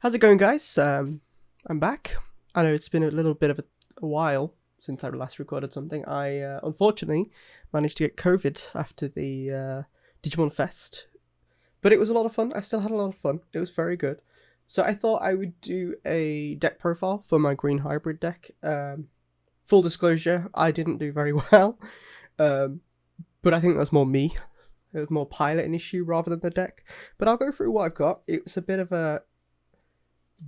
How's it going, guys? I'm back. I know it's been a little bit of a while since I last recorded something. I unfortunately managed to get COVID after the Digimon Fest, but it was a lot of fun. I still had a lot of fun. It was very good. So I thought I would do a deck profile for my green hybrid deck. Full disclosure, I didn't do very well, but I think that's more me. It was more piloting issue rather than the deck. But I'll go through what I've got. It was a bit of a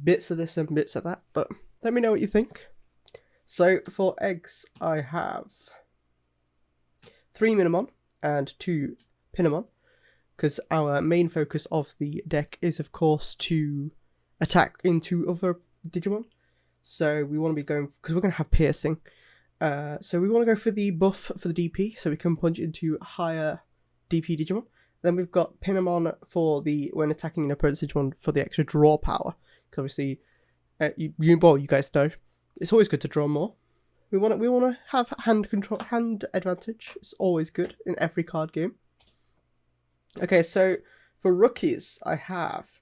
bits of this and bits of that, but let me know what you think. So for eggs, I have 3 Minimon and 2 Pinamon, because our main focus of the deck is, of course, to attack into other Digimon. So we want to be going, because we're going to have piercing. So we want to go for the buff for the DP, so we can punch into higher DP Digimon. Then we've got Pinamon for the when attacking an opponent's Digimon for the extra draw power. Because obviously, you guys know, it's always good to draw more. We want to have hand advantage. It's always good in every card game. Okay, so for rookies, I have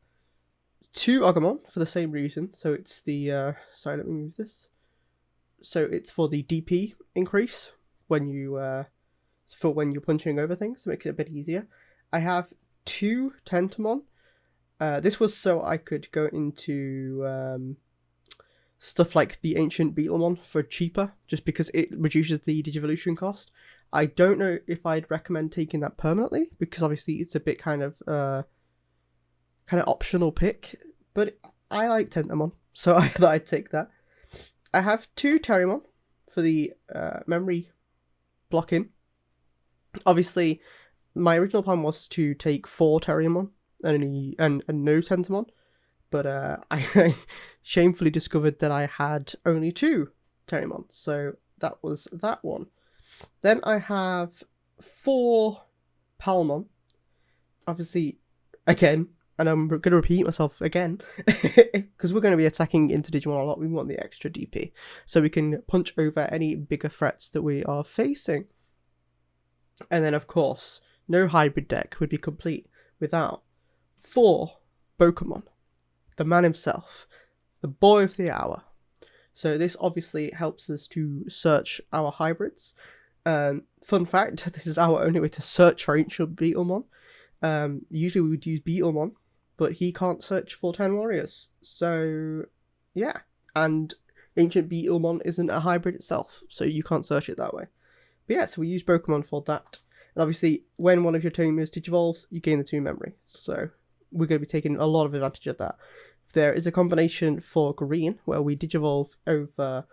2 Agumon for the same reason. So it's the sorry, let me move this. So it's for the DP increase when you when you're punching over things. It makes it a bit easier. I have 2 Tentamon. This was so I could go into stuff like the Ancient Beetlemon for cheaper, just because it reduces the Digivolution cost. I don't know if I'd recommend taking that permanently, because obviously it's a bit kind of optional pick, but I like Tentamon, so I thought I'd take that. I have 2 Terriermon for the memory blocking. Obviously, my original plan was to take 4 Terriermon and no Tentamon, but I shamefully discovered that I had only 2 Terriermon, so that was that one. Then I have 4 Palmon. Obviously, again, and I'm going to repeat myself again, because we're going to be attacking into Digimon a lot. We want the extra DP, so we can punch over any bigger threats that we are facing. And then, of course, no hybrid deck would be complete without 4 Pokemon, the man himself, the boy of the hour. So this obviously helps us to search our hybrids. Fun fact, this is our only way to search for Ancient Beetlemon. Usually we would use Beetlemon, but he can't search for 10 warriors. So, yeah. And Ancient Beetlemon isn't a hybrid itself, so you can't search it that way. But yeah, so we use Pokemon for that. And obviously, when one of your Tamers digivolves, you gain the 2 memory. So we're going to be taking a lot of advantage of that. There is a combination for green, where we digivolve over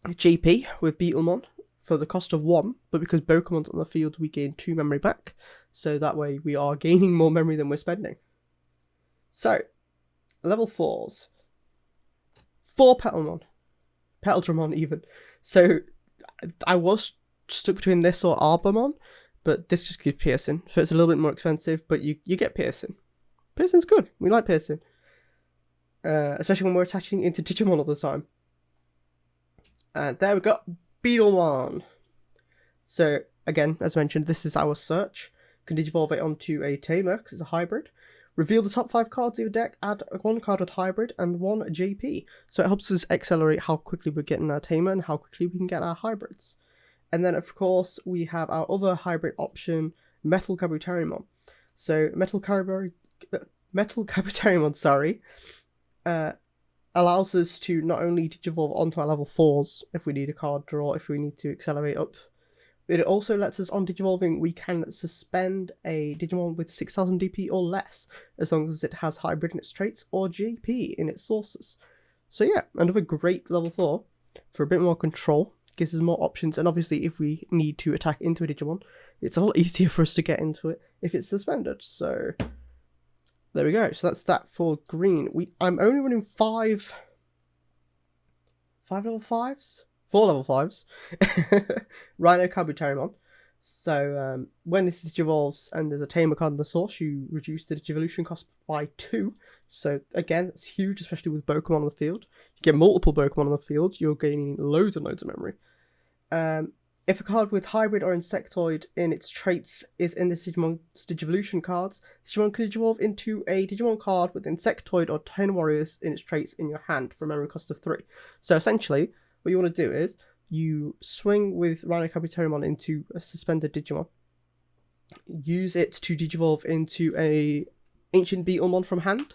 JP with Beetlemon for the cost of 1, but because Pokemon's on the field, we gain 2 memory back. So that way, we are gaining more memory than we're spending. So, level 4s. 4 Petaltramon even. So, I was stuck between this or Arbamon, but this just gives piercing, so it's a little bit more expensive, but you get piercing. Piercing's good. We like piercing. Especially when we're attaching into Digimon all the time. And there we go. Beetlemon. So, again, as mentioned, this is our search. Can digivolve it onto a Tamer, because it's a hybrid. Reveal the top 5 cards of your deck, add 1 card with hybrid, and 1 JP. So it helps us accelerate how quickly we're getting our Tamer and how quickly we can get our hybrids. And then, of course, we have our other hybrid option, Metal Kabuterimon. So, Metal Kabuterimon, allows us to not only digivolve onto our level 4s if we need a card draw, if we need to accelerate up, but it also lets us, on digivolving, we can suspend a Digimon with 6000 DP or less, as long as it has hybrid in its traits or JP in its sources. So yeah, another great level 4 for a bit more control, gives us more options, and obviously if we need to attack into a Digimon, it's a lot easier for us to get into it if it's suspended. So there we go. So that's that for green. I'm only running 4 level 5s, Rhino Kabuterimon. So when this digivolves and there's a Tamer card in the source, you reduce the Digivolution cost by 2. So again, it's huge, especially with Pokemon on the field. You get multiple Pokemon on the field, you're gaining loads and loads of memory. If a card with Hybrid or Insectoid in its traits is in the Digimon's Digivolution cards, Digimon can evolve into a Digimon card with Insectoid or 10 Warriors in its traits in your hand for a memory cost of 3. So essentially, what you want to do is you swing with Rhino Kabuterimon into a suspended Digimon, use it to Digivolve into a Ancient Beetlemon from hand,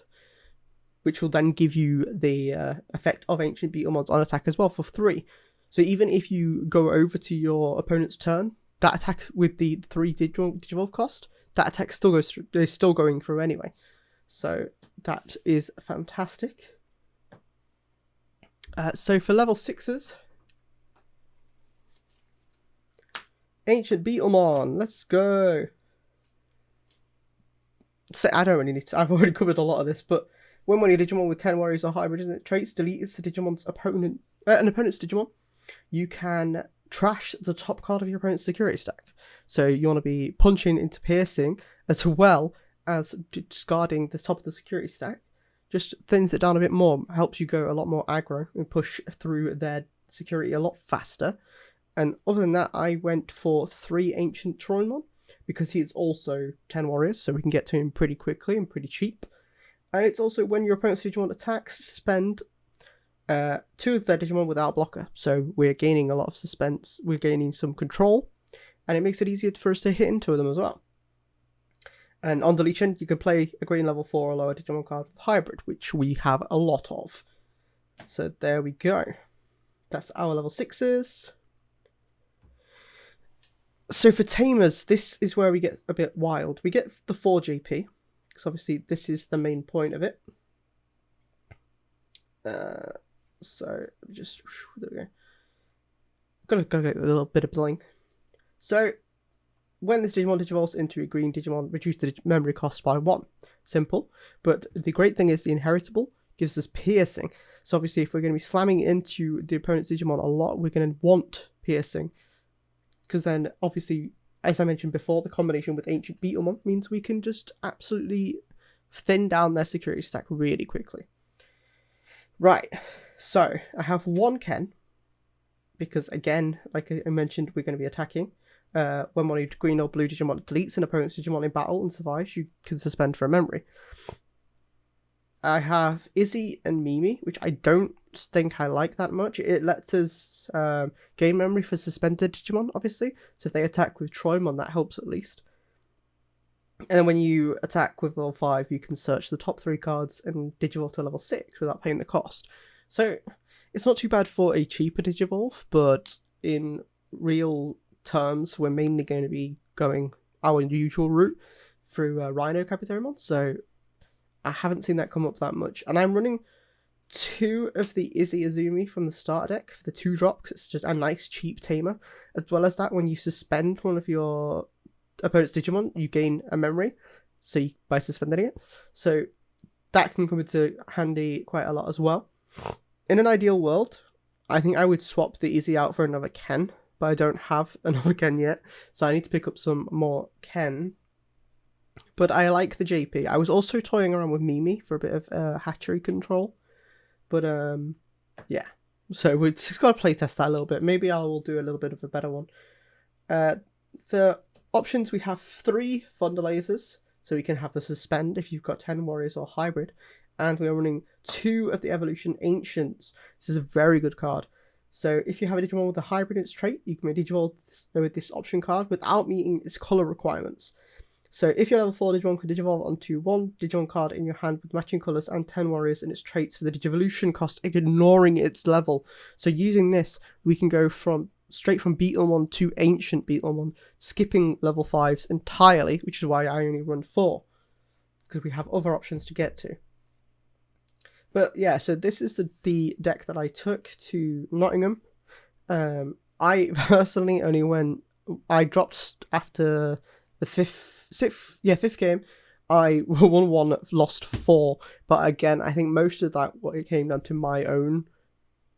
which will then give you the effect of Ancient Beetlemons on attack as well for 3. So even if you go over to your opponent's turn, that attack with the 3 Digivolve cost, that attack still goes through. They're still going through anyway. So that is fantastic. So for level 6s, Ancient Beetlemon, let's go. So I don't really need to. I've already covered a lot of this, but when one of your Digimon with 10 Warriors or Hybrid in its traits deletes the Digimon's opponent, an opponent's Digimon, you can trash the top card of your opponent's security stack. So you want to be punching into piercing as well as discarding the top of the security stack. Just thins it down a bit more, helps you go a lot more aggro and push through their security a lot faster. And other than that, I went for 3 Ancient Troymon because he's also 10 Warriors, so we can get to him pretty quickly and pretty cheap. And it's also when your opponent's Digimon attacks, suspend 2 of their Digimon without blocker. So we're gaining a lot of suspense, we're gaining some control, and it makes it easier for us to hit into them as well. And on deletion, you can play a green level 4 or lower Digimon card with Hybrid, which we have a lot of. So there we go. That's our level 6s. So for Tamers, this is where we get a bit wild. We get the 4 GP, because obviously this is the main point of it. So just there we go. Gotta get a little bit of bling. So when this Digimon digivolves into a green Digimon, reduce the memory cost by 1. Simple. But the great thing is the inheritable gives us piercing. So obviously if we're going to be slamming into the opponent's Digimon a lot, we're going to want piercing. Because then obviously, as I mentioned before, the combination with Ancient Beetlemon means we can just absolutely thin down their security stack really quickly. Right, so I have 1 Ken, because again, like I mentioned, we're going to be attacking. When one of green or blue Digimon deletes an opponent's Digimon in battle and survives, you can suspend for a memory. I have Izzy and Mimi, which I don't think I like that much. It lets us gain memory for suspended Digimon, obviously. So if they attack with Troymon, that helps at least. And then when you attack with level 5, you can search the top 3 cards and Digivolve to level 6 without paying the cost. So it's not too bad for a cheaper Digivolve, but in real terms, we're mainly going to be going our usual route through Rhino Kabuterimon. So I haven't seen that come up that much. And I'm running 2 of the Izzy Azumi from the starter deck for the 2-drop, because it's just a nice cheap tamer. As well as that, when you suspend one of your opponent's Digimon, you gain a memory, so by suspending it. So that can come into handy quite a lot as well. In an ideal world, I think I would swap the Izzy out for another Ken, but I don't have another Ken yet, so I need to pick up some more Ken. But I like the JP. I was also toying around with Mimi for a bit of hatchery control. But yeah. So we've just got to playtest that a little bit. Maybe I will do a little bit of a better one. The options, we have 3 Thunder Lasers. So we can have the Suspend if you've got 10 Warriors or Hybrid. And we are running 2 of the Evolution Ancients. This is a very good card. So if you have a Digimon with a Hybrid in its trait, you can Digivolve with this option card without meeting its colour requirements. So if your level 4 Digimon can Digivolve onto 1 Digimon card in your hand with matching colours and 10 Warriors in its traits for the Digivolution cost, ignoring its level. So using this, we can go straight from Beetlemon to Ancient Beetlemon, skipping level 5s entirely, which is why I only run 4, because we have other options to get to. But yeah, so this is the deck that I took to Nottingham. I personally I dropped after the fifth game. I won 1, lost 4, but again, I think most of that it came down to my own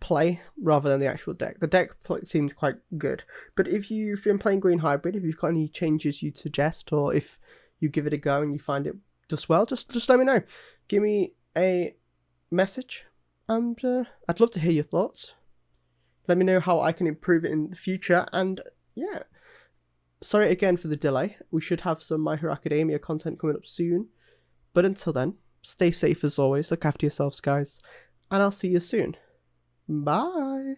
play rather than the actual deck. The deck seemed quite good, but if you've been playing Green Hybrid, if you've got any changes you'd suggest, or if you give it a go and you find it does well, just let me know. Give me a message, and I'd love to hear your thoughts. Let me know how I can improve it in the future, and yeah. Sorry again for the delay. We should have some My Hero Academia content coming up soon. But until then, stay safe as always. Look after yourselves, guys. And I'll see you soon. Bye.